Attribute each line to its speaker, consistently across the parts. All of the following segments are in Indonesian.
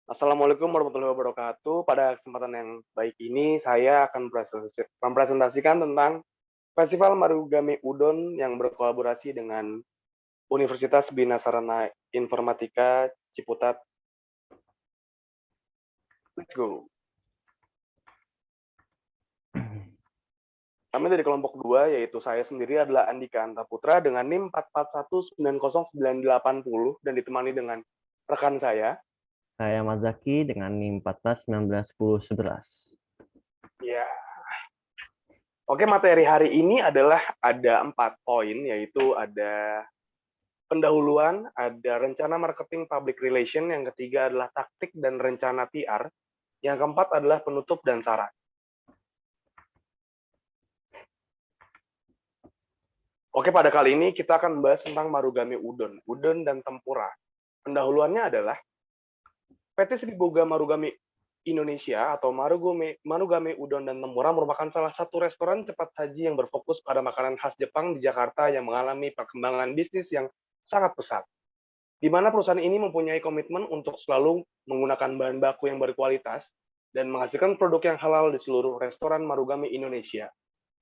Speaker 1: Assalamualaikum warahmatullahi wabarakatuh. Pada kesempatan yang baik ini, saya akan mempresentasikan tentang Festival Marugame Udon yang berkolaborasi dengan Universitas Bina Sarana Informatika Ciputat. Let's go. Kami dari kelompok 2, yaitu saya sendiri adalah Andika Antaputra dengan NIM 441909810 dan ditemani dengan rekan saya.
Speaker 2: Saya Mazaki dengan NIM 14 19 10 11.
Speaker 1: Ya. Oke, materi hari ini adalah ada 4 poin, yaitu ada pendahuluan, ada rencana marketing public relation, yang ketiga adalah taktik dan rencana PR, yang keempat adalah penutup dan saran. Oke, pada kali ini kita akan membahas tentang Marugame Udon, udon dan tempura. Pendahuluannya adalah PT Sri Boga Marugame Indonesia atau Marugame Udon dan Tempura merupakan salah satu restoran cepat saji yang berfokus pada makanan khas Jepang di Jakarta yang mengalami perkembangan bisnis yang sangat pesat, di mana perusahaan ini mempunyai komitmen untuk selalu menggunakan bahan baku yang berkualitas dan menghasilkan produk yang halal di seluruh restoran Marugame Indonesia,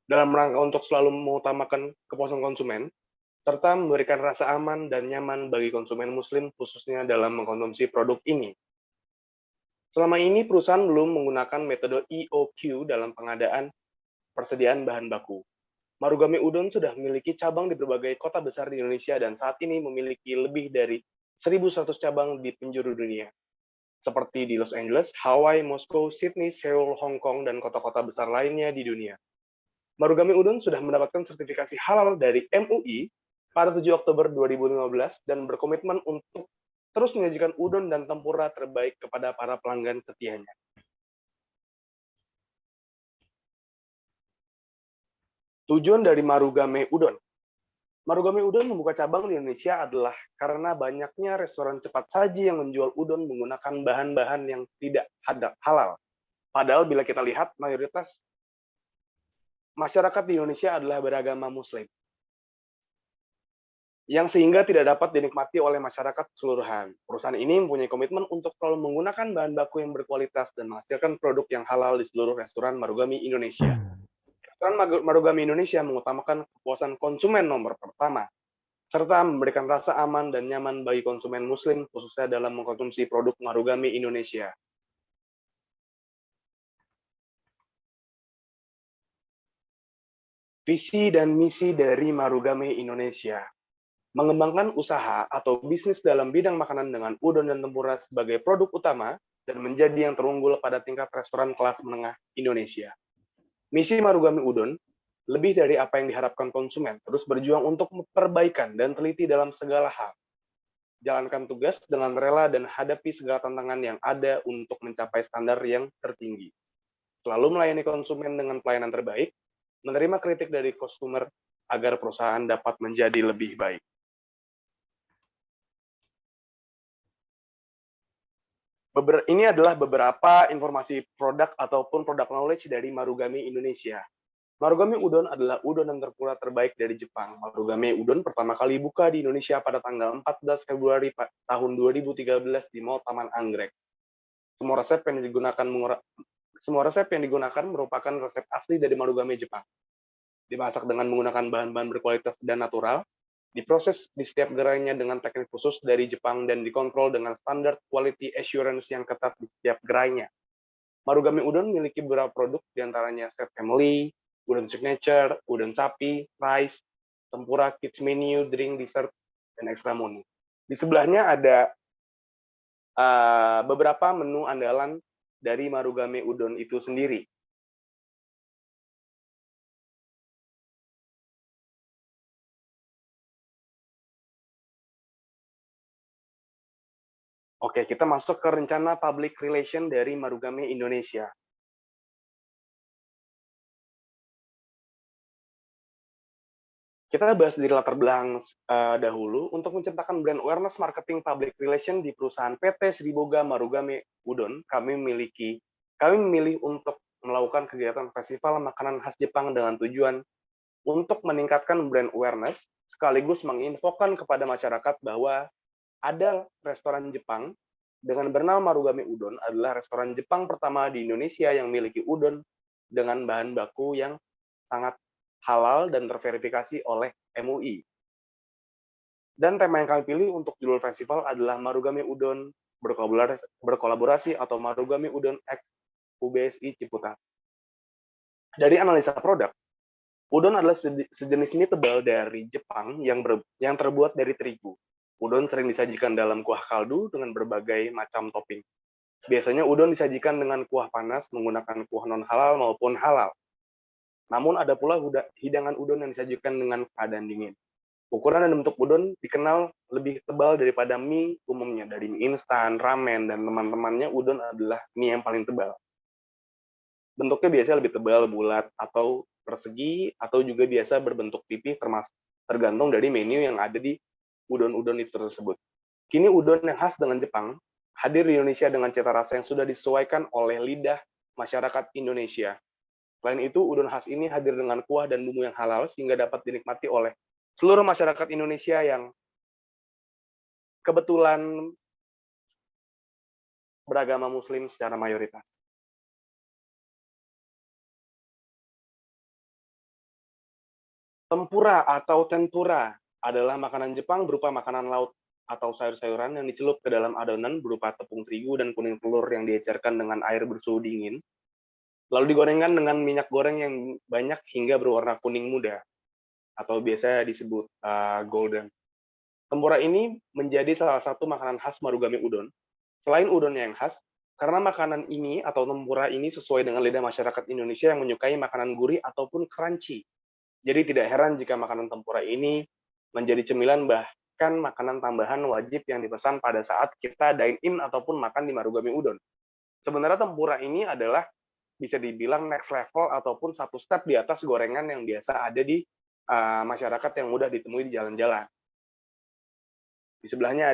Speaker 1: dalam rangka untuk selalu mengutamakan kepuasan konsumen, serta memberikan rasa aman dan nyaman bagi konsumen muslim khususnya dalam mengkonsumsi produk ini. Selama ini perusahaan belum menggunakan metode EOQ dalam pengadaan persediaan bahan baku. Marugame Udon sudah memiliki cabang di berbagai kota besar di Indonesia dan saat ini memiliki lebih dari 1.100 cabang di penjuru dunia, seperti di Los Angeles, Hawaii, Moskow, Sydney, Seoul, Hong Kong, dan kota-kota besar lainnya di dunia. Marugame Udon sudah mendapatkan sertifikasi halal dari MUI pada 7 Oktober 2015 dan berkomitmen untuk terus menyajikan udon dan tempura terbaik kepada para pelanggan setianya. Tujuan dari Marugame Udon. Marugame Udon membuka cabang di Indonesia adalah karena banyaknya restoran cepat saji yang menjual udon menggunakan bahan-bahan yang tidak halal. Padahal bila kita lihat, mayoritas masyarakat di Indonesia adalah beragama Muslim, yang sehingga tidak dapat dinikmati oleh masyarakat keseluruhan. Perusahaan ini mempunyai komitmen untuk selalu menggunakan bahan baku yang berkualitas dan menghasilkan produk yang halal di seluruh restoran Marugame Indonesia. Restoran Marugame Indonesia mengutamakan kepuasan konsumen nomor pertama, serta memberikan rasa aman dan nyaman bagi konsumen muslim khususnya dalam mengkonsumsi produk Marugame Indonesia. Visi dan misi dari Marugame Indonesia. Mengembangkan usaha atau bisnis dalam bidang makanan dengan udon dan tempura sebagai produk utama dan menjadi yang terunggul pada tingkat restoran kelas menengah Indonesia. Misi Marugame Udon, lebih dari apa yang diharapkan konsumen, terus berjuang untuk perbaikan dan teliti dalam segala hal. Jalankan tugas dengan rela dan hadapi segala tantangan yang ada untuk mencapai standar yang tertinggi. Selalu melayani konsumen dengan pelayanan terbaik, menerima kritik dari konsumer agar perusahaan dapat menjadi lebih baik. Ini adalah beberapa informasi produk ataupun produk knowledge dari Marugame Indonesia. Marugame Udon adalah udon dan tempura terbaik dari Jepang. Marugame Udon pertama kali buka di Indonesia pada tanggal 14 Februari tahun 2013 di Mall Taman Anggrek. Semua resep yang digunakan merupakan resep asli dari Marugame Jepang. Dimasak dengan menggunakan bahan-bahan berkualitas dan natural, diproses di setiap gerainya dengan teknik khusus dari Jepang dan dikontrol dengan standar quality assurance yang ketat di setiap gerainya. Marugame Udon memiliki beberapa produk, diantaranya Set Family, Udon Signature, Udon Sapi, Rice, Tempura Kids Menu, Drink, Dessert, dan Extra Money. Di sebelahnya ada beberapa menu andalan dari Marugame Udon itu sendiri. Oke, kita masuk ke rencana public relation dari Marugame Indonesia. Kita bahas dari latar belakang dahulu. Untuk menciptakan brand awareness marketing public relation di perusahaan PT Sri Boga Marugame Udon, kami memilih untuk melakukan kegiatan festival makanan khas Jepang dengan tujuan untuk meningkatkan brand awareness, sekaligus menginfokan kepada masyarakat bahwa ada restoran Jepang dengan bernama Marugame Udon adalah restoran Jepang pertama di Indonesia yang memiliki udon dengan bahan baku yang sangat halal dan terverifikasi oleh MUI. Dan tema yang kami pilih untuk judul festival adalah Marugame Udon berkolaborasi atau Marugame Udon X UBSI Ciputat. Dari analisa produk, udon adalah sejenis mie tebal dari Jepang yang terbuat dari terigu. Udon sering disajikan dalam kuah kaldu dengan berbagai macam topping. Biasanya udon disajikan dengan kuah panas menggunakan kuah non-halal maupun halal. Namun ada pula hidangan udon yang disajikan dengan keadaan dingin. Ukuran dan bentuk udon dikenal lebih tebal daripada mie umumnya. Dari mie instan, ramen, dan teman-temannya, udon adalah mie yang paling tebal. Bentuknya biasanya lebih tebal, bulat, atau persegi, atau juga biasa berbentuk pipih tergantung dari menu yang ada di udon-udon itu tersebut. Kini udon yang khas dengan Jepang hadir di Indonesia dengan cita rasa yang sudah disesuaikan oleh lidah masyarakat Indonesia. Selain itu, udon khas ini hadir dengan kuah dan bumbu yang halal sehingga dapat dinikmati oleh seluruh masyarakat Indonesia yang kebetulan beragama Muslim secara mayoritas. Tempura atau tempura adalah makanan Jepang berupa makanan laut atau sayur-sayuran yang dicelup ke dalam adonan berupa tepung terigu dan kuning telur yang diecerkan dengan air bersuhu dingin, lalu digorengkan dengan minyak goreng yang banyak hingga berwarna kuning muda, atau biasa disebut golden. Tempura ini menjadi salah satu makanan khas Marugame Udon. Selain udonnya yang khas, karena makanan ini atau tempura ini sesuai dengan lidah masyarakat Indonesia yang menyukai makanan gurih ataupun crunchy. Jadi tidak heran jika makanan tempura ini menjadi cemilan bahkan makanan tambahan wajib yang dipesan pada saat kita dine-in ataupun makan di Marugame Udon. Sebenarnya tempura ini adalah bisa dibilang next level ataupun satu step di atas gorengan yang biasa ada di masyarakat yang mudah ditemui di jalan-jalan. Di sebelahnya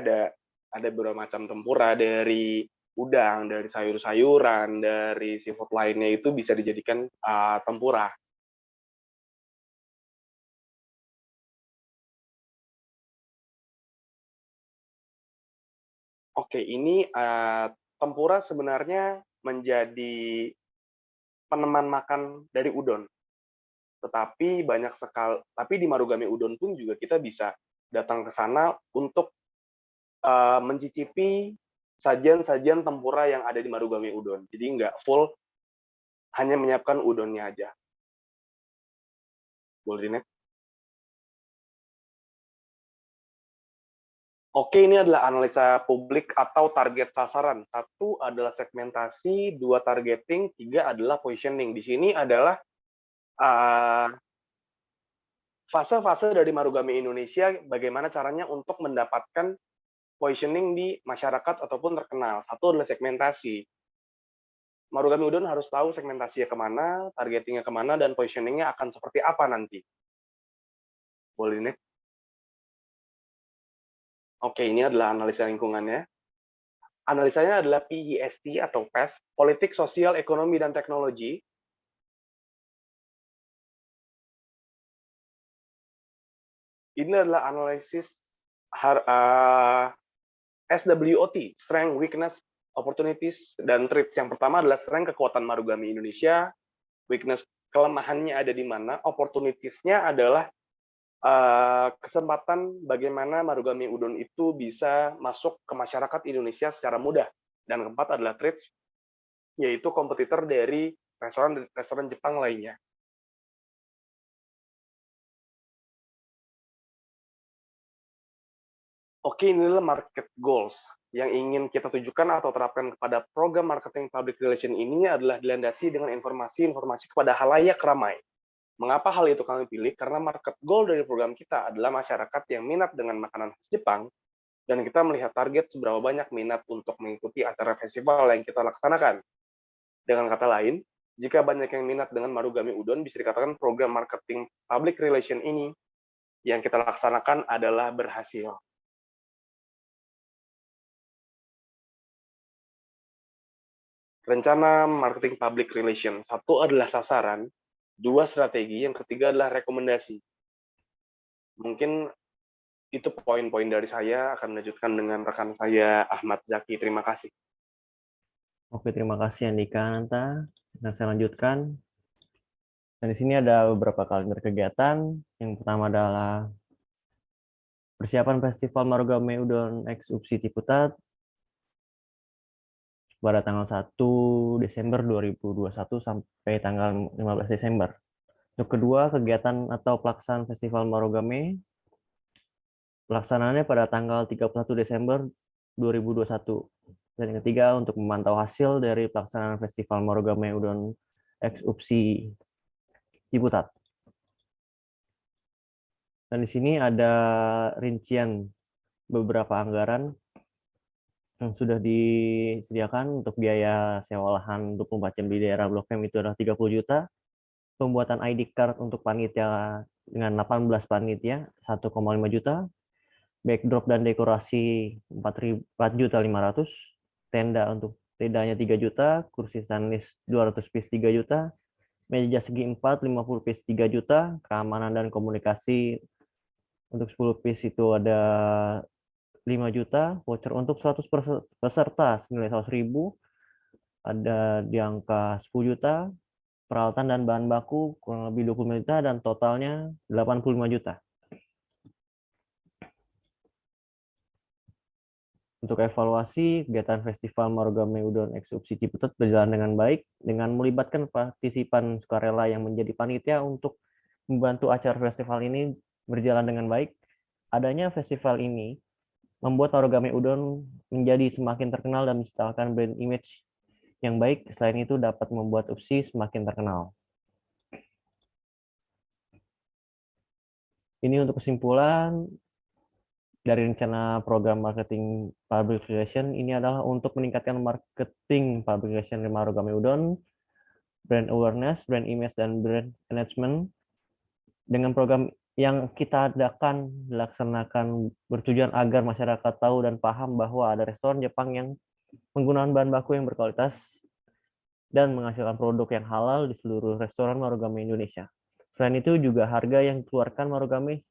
Speaker 1: ada beberapa macam tempura dari udang, dari sayur-sayuran, dari seafood lainnya itu bisa dijadikan tempura. Oke, ini tempura sebenarnya menjadi peneman makan dari udon. Tapi di Marugame Udon pun juga kita bisa datang ke sana untuk mencicipi sajian-sajian tempura yang ada di Marugame Udon. Jadi nggak full hanya menyiapkan udonnya aja. Boleh di next. Oke, ini adalah analisa publik atau target sasaran. Satu adalah segmentasi, dua targeting, tiga adalah positioning. Di sini adalah fase-fase dari Marugame Indonesia, bagaimana caranya untuk mendapatkan positioning di masyarakat ataupun terkenal. Satu adalah segmentasi. Marugame Udon harus tahu segmentasinya kemana, targetingnya kemana, dan positioningnya akan seperti apa nanti. Boleh next. Oke, ini adalah analisa lingkungannya. Analisanya adalah PEST atau PES, Politik, Sosial, Ekonomi, dan Teknologi. Ini adalah analisis SWOT, Strength, Weakness, Opportunities, dan Threats. Yang pertama adalah strength, kekuatan Marugame Indonesia, weakness, kelemahannya ada di mana, opportunities-nya adalah kesempatan bagaimana Marugame Udon itu bisa masuk ke masyarakat Indonesia secara mudah. Dan keempat adalah threats, yaitu kompetitor dari restoran Jepang lainnya. Oke, ini adalah market goals yang ingin kita tujukan atau terapkan kepada program marketing public relation ini adalah dilandasi dengan informasi-informasi kepada halayak ramai. Mengapa hal itu kami pilih? Karena market goal dari program kita adalah masyarakat yang minat dengan makanan khas Jepang, dan kita melihat target seberapa banyak minat untuk mengikuti acara festival yang kita laksanakan. Dengan kata lain, jika banyak yang minat dengan Marugame Udon, bisa dikatakan program marketing public relation ini yang kita laksanakan adalah berhasil. Rencana marketing public relation. Satu adalah sasaran, dua strategi, yang ketiga adalah rekomendasi. Mungkin Itu poin-poin dari saya, akan melanjutkan dengan rekan saya Ahmad Zaki. Terima kasih.
Speaker 2: Oke, terima kasih Andika Nanta. Nah, saya lanjutkan. Dan di sini ada beberapa kalender kegiatan. Yang pertama adalah persiapan Festival Marugame Udon X UPSI Ciputat pada tanggal 1 Desember 2021 sampai tanggal 15 Desember. Untuk kedua, kegiatan atau pelaksanaan Festival Marugame pelaksanaannya pada tanggal 31 Desember 2021. Dan yang ketiga, untuk memantau hasil dari pelaksanaan Festival Marugame Udon X UPSI Ciputat. Dan di sini ada rincian beberapa anggaran yang sudah disediakan untuk biaya sewa lahan 24 jam di daerah Blok M itu adalah 30 juta. Pembuatan ID card untuk panitia dengan 18 panitia 1,5 juta. Backdrop dan dekorasi 4.500.000. Tenda untuk tendanya 3 juta, kursi stainless 200 piece 3 juta, meja segi 4 50 piece 3 juta, keamanan dan komunikasi untuk 10 piece itu ada 5 juta, voucher untuk 100 peserta senilai 100.000 ada di angka 10 juta, peralatan dan bahan baku kurang lebih 20 juta dan totalnya 85 juta. Untuk evaluasi, kegiatan Festival Marugame Udon X UPSI Ciputat berjalan dengan baik dengan melibatkan partisipan sukarela yang menjadi panitia untuk membantu acara festival ini berjalan dengan baik. Adanya festival ini membuat Marugame Udon menjadi semakin terkenal dan menciptakan brand image yang baik. Selain itu dapat membuat UPSI semakin terkenal. Ini untuk kesimpulan dari rencana program marketing public relation ini adalah untuk meningkatkan marketing public relation di Marugame Udon, brand awareness, brand image, dan brand management. Dengan program yang kita adakan dilaksanakan bertujuan agar masyarakat tahu dan paham bahwa ada restoran Jepang yang menggunakan bahan baku yang berkualitas dan menghasilkan produk yang halal di seluruh restoran Marugame Indonesia. Selain itu juga harga yang dikeluarkan Marugame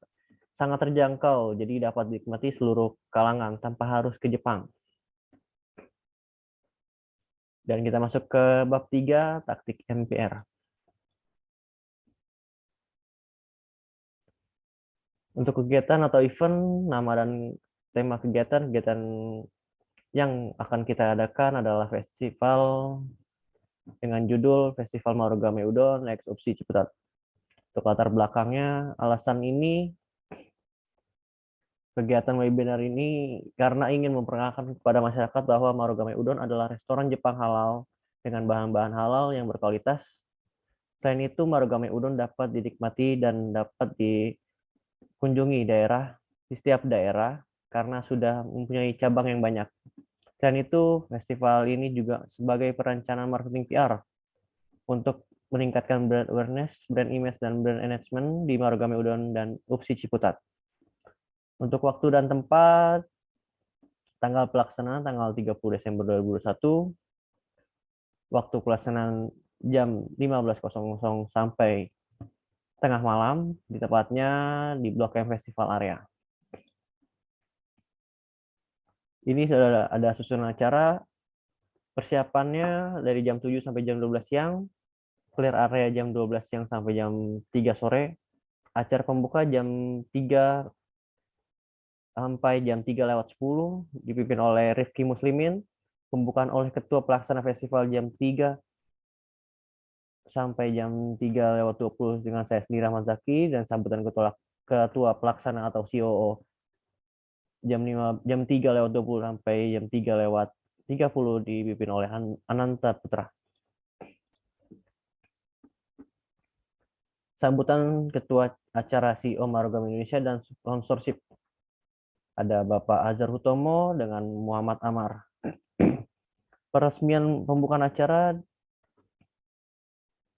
Speaker 2: sangat terjangkau, jadi dapat dinikmati seluruh kalangan tanpa harus ke Jepang. Dan kita masuk ke bab 3, taktik MPR. Untuk kegiatan atau event, nama dan tema kegiatan yang akan kita adakan adalah festival dengan judul Festival Marugame Udon X UPSI Ciputat. Untuk latar belakangnya, alasan ini kegiatan webinar ini karena ingin memperkenalkan kepada masyarakat bahwa Marugame Udon adalah restoran Jepang halal dengan bahan-bahan halal yang berkualitas. Selain itu, Marugame Udon dapat dinikmati dan dapat dikunjungi di setiap daerah karena sudah mempunyai cabang yang banyak. Selain itu, festival ini juga sebagai perencanaan marketing PR untuk meningkatkan brand awareness, brand image, dan brand management di Marugame Udon dan UPSI Ciputat. Untuk waktu dan tempat, tanggal pelaksanaan tanggal 30 Desember 2021, waktu pelaksanaan jam 15.00 sampai tengah malam, di tepatnya di Blok M Festival Area. Ini sudah ada susunan acara, persiapannya dari jam 7 sampai jam 12 siang, clear area jam 12 siang sampai jam 3 sore, acara pembuka jam 3 sampai jam 3:10 dipimpin oleh Rifki Muslimin, pembukaan oleh Ketua Pelaksana Festival jam 3 sampai jam 3:20 dengan saya sendiri Ahmad Zaki, dan sambutan Ketua Pelaksana atau COO jam 3:20 sampai jam 3:30 dipimpin oleh Ananta Putra. Sambutan Ketua Acara CEO Marugame Indonesia dan sponsorship ada Bapak Azhar Hutomo dengan Muhammad Amar. Peresmian pembukaan acara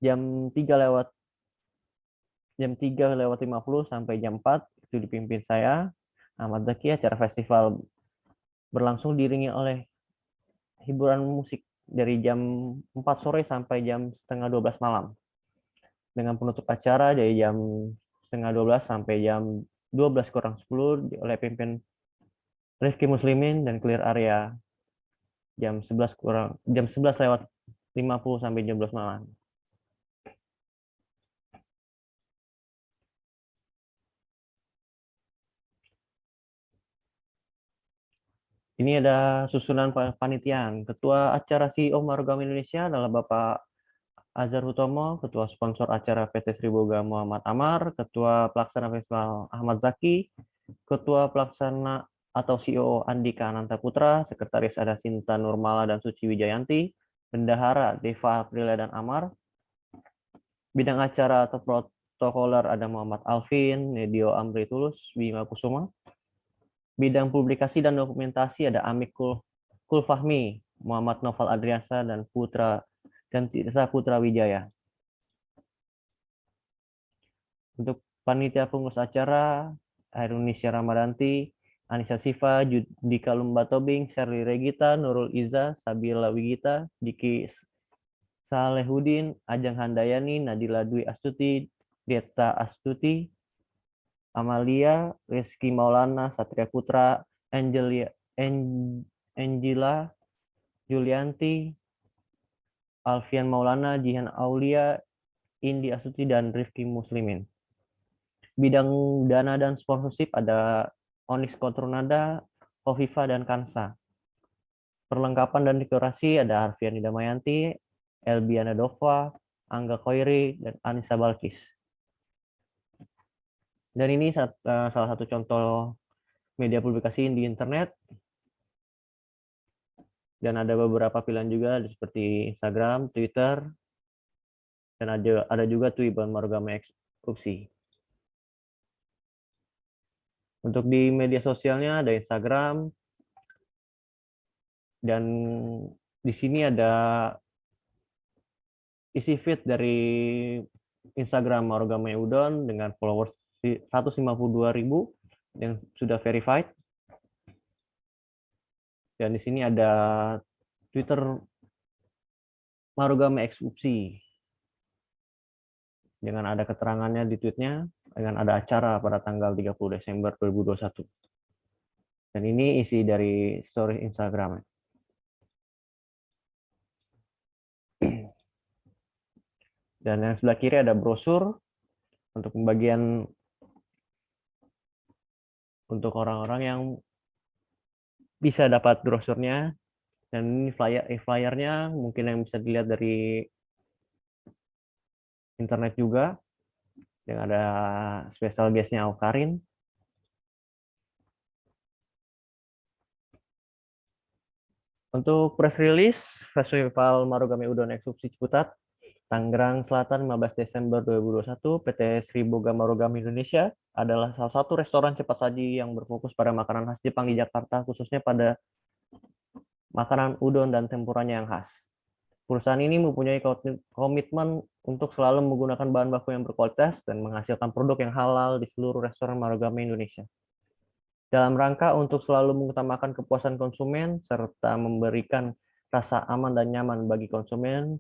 Speaker 2: jam 3:50 sampai jam 4 itu dipimpin saya Ahmad Zaki. Acara festival berlangsung diiringi oleh hiburan musik dari jam 4 sore sampai jam setengah 12 malam. Dengan penutup acara dari jam setengah 12 sampai jam 12:10 oleh pimpin Rifki Muslimin dan clear area jam 11:50 sampai jam 12 malam. Ini ada susunan panitiaan. Ketua acara CEO Marugame Indonesia adalah Bapak Azhar Hutomo, Ketua sponsor acara PT Sriboga Muhammad Amar, Ketua Pelaksana Festival Ahmad Zaki, Ketua Pelaksana atau CEO Andika Ananta Putra, Sekretaris ada Sinta Nurmala dan Suci Wijayanti, Bendahara Deva Aprilia dan Amar, bidang acara atau protokoler ada Muhammad Alvin, Nedio Amri Tulus, Bima Kusuma, bidang publikasi dan dokumentasi ada Amik Kulfahmi, Muhammad Noval Adriansa dan Tirsa Putra Wijaya. Untuk panitia pengurus acara, Airunisya Ramadanti, Anissa Siva, Judika Lumba Tobing, Sherly Regita, Nurul Iza, Sabila Wigita, Diki Salehudin, Ajeng Handayani, Nadila Dwi Astuti, Deta Astuti, Amalia, Rizky Maulana, Satria Putra, Angela Julianti, Alfian Maulana, Jihan Aulia, Indi Astuti, dan Rifki Muslimin. Bidang dana dan sponsorship ada Onyx Kotrunada, Hovifa, dan Kansa. Perlengkapan dan dekorasi ada Harfiani Damayanti, Elbiana Dova, Angga Koiri, dan Anissa Balkis. Dan ini salah satu contoh media publikasi di internet. Dan ada beberapa pilihan juga seperti Instagram, Twitter, dan ada juga Twitter Marugame Ekskusi. Untuk di media sosialnya ada Instagram, dan di sini ada isi feed dari Instagram Marugame Udon dengan followers 152.000 yang sudah verified. Dan di sini ada Twitter Marugame Ekskusi dengan ada keterangannya di tweetnya, dengan ada acara pada tanggal 30 Desember 2021. Dan ini isi dari story Instagram. Dan yang sebelah kiri ada brosur untuk pembagian untuk orang-orang yang bisa dapat brosurnya. Dan ini flyernya mungkin yang bisa dilihat dari internet juga. Yang ada special guest-nya Aukarin. Untuk press release Festival Marugame Udon Ekskusi Ciputat, Tangerang Selatan 15 Desember 2021, PT Sriboga Marugame Indonesia adalah salah satu restoran cepat saji yang berfokus pada makanan khas Jepang di Jakarta, khususnya pada makanan udon dan tempuranya yang khas. Perusahaan ini mempunyai komitmen untuk selalu menggunakan bahan baku yang berkualitas dan menghasilkan produk yang halal di seluruh restoran Marugame Indonesia. Dalam rangka untuk selalu mengutamakan kepuasan konsumen serta memberikan rasa aman dan nyaman bagi konsumen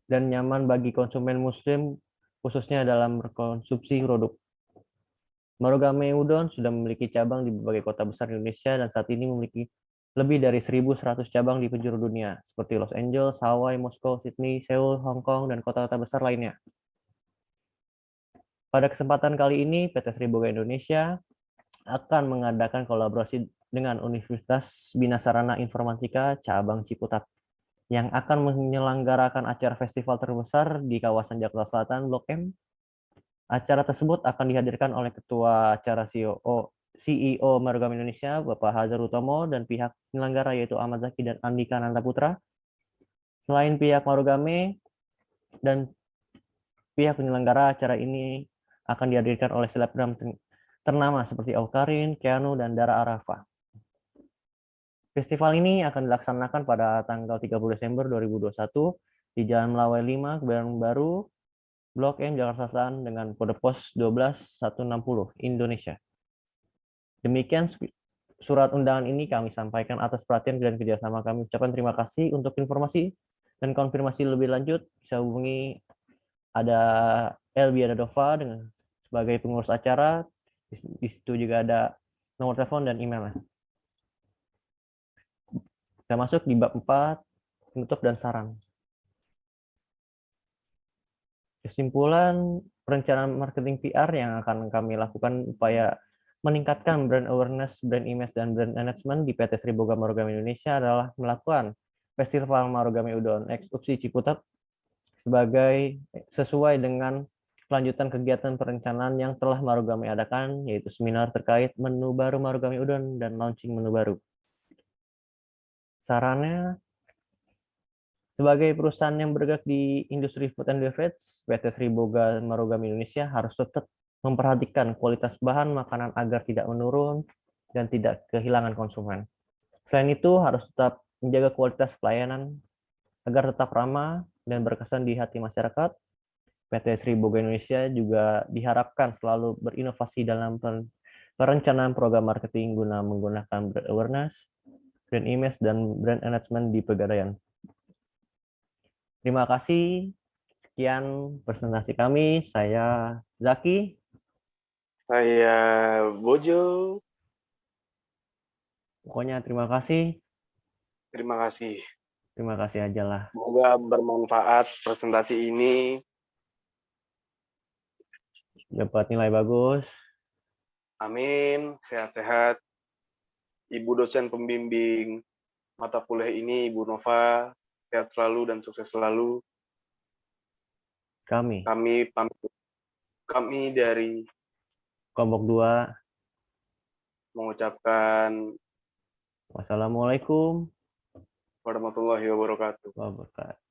Speaker 2: dan nyaman bagi konsumen muslim khususnya dalam berkonsumsi produk. Marugame Udon sudah memiliki cabang di berbagai kota besar di Indonesia dan saat ini memiliki lebih dari 1.100 cabang di penjuru dunia seperti Los Angeles, Hawaii, Moskow, Sydney, Seoul, Hong Kong, dan kota-kota besar lainnya. Pada kesempatan kali ini, PT Sriboga Indonesia akan mengadakan kolaborasi dengan Universitas Bina Sarana Informatika Cabang Ciputat yang akan menyelenggarakan acara festival terbesar di kawasan Jakarta Selatan, Blok M. Acara tersebut akan dihadirkan oleh Ketua Acara CEO Marugame Indonesia, Bapak Azhar Hutomo, dan pihak penyelenggara yaitu Ahmad Zaki dan Andika Ananta Putra. Selain pihak Marugame dan pihak penyelenggara, acara ini akan dihadirkan oleh selebgram ternama seperti Aukarin, Keanu, dan Dara Arafa. Festival ini akan dilaksanakan pada tanggal 30 Desember 2021 di Jalan Melawai 5, Kebayoran Baru, Blok M, Jakarta Selatan dengan kode pos 12160, Indonesia. Demikian surat undangan ini kami sampaikan atas perhatian dan kerjasama kami. Ucapkan terima kasih. Untuk informasi dan konfirmasi lebih lanjut bisa hubungi ada Elbiana Dova dengan sebagai pengurus acara. Di situ juga ada nomor telepon dan email. Kita masuk di bab 4, penutup dan saran. Kesimpulan, perencanaan marketing PR yang akan kami lakukan upaya meningkatkan brand awareness, brand image, dan brand management di PT Sri Boga Marugame Indonesia adalah melakukan Festival Marugame Udon X UPSI Ciputat sesuai dengan kelanjutan kegiatan perencanaan yang telah Marugame adakan, yaitu seminar terkait menu baru Marugame Udon dan launching menu baru. Sarannya, sebagai perusahaan yang bergerak di industri food and beverage, PT Sri Boga Marugame Indonesia harus tetap memperhatikan kualitas bahan makanan agar tidak menurun dan tidak kehilangan konsumen. Selain itu, harus tetap menjaga kualitas pelayanan agar tetap ramah dan berkesan di hati masyarakat. PT Sri Boga Indonesia juga diharapkan selalu berinovasi dalam perencanaan program marketing guna menggunakan brand awareness, brand image, dan brand management di Pegadaian. Terima kasih. Sekian presentasi kami. Saya Zaki.
Speaker 1: Saya Bojo.
Speaker 2: Pokoknya terima kasih.
Speaker 1: Terima kasih.
Speaker 2: Terima kasih aja lah.
Speaker 1: Semoga bermanfaat presentasi ini.
Speaker 2: Dapat nilai bagus.
Speaker 1: Amin. Sehat-sehat. Ibu dosen pembimbing mata kuliah ini, Ibu Nova, sehat selalu dan sukses selalu.
Speaker 2: Kami
Speaker 1: dari
Speaker 2: kelompok 2
Speaker 1: mengucapkan
Speaker 2: wassalamualaikum
Speaker 1: warahmatullahi wabarakatuh.
Speaker 2: warahmatullahi wabarakatuh.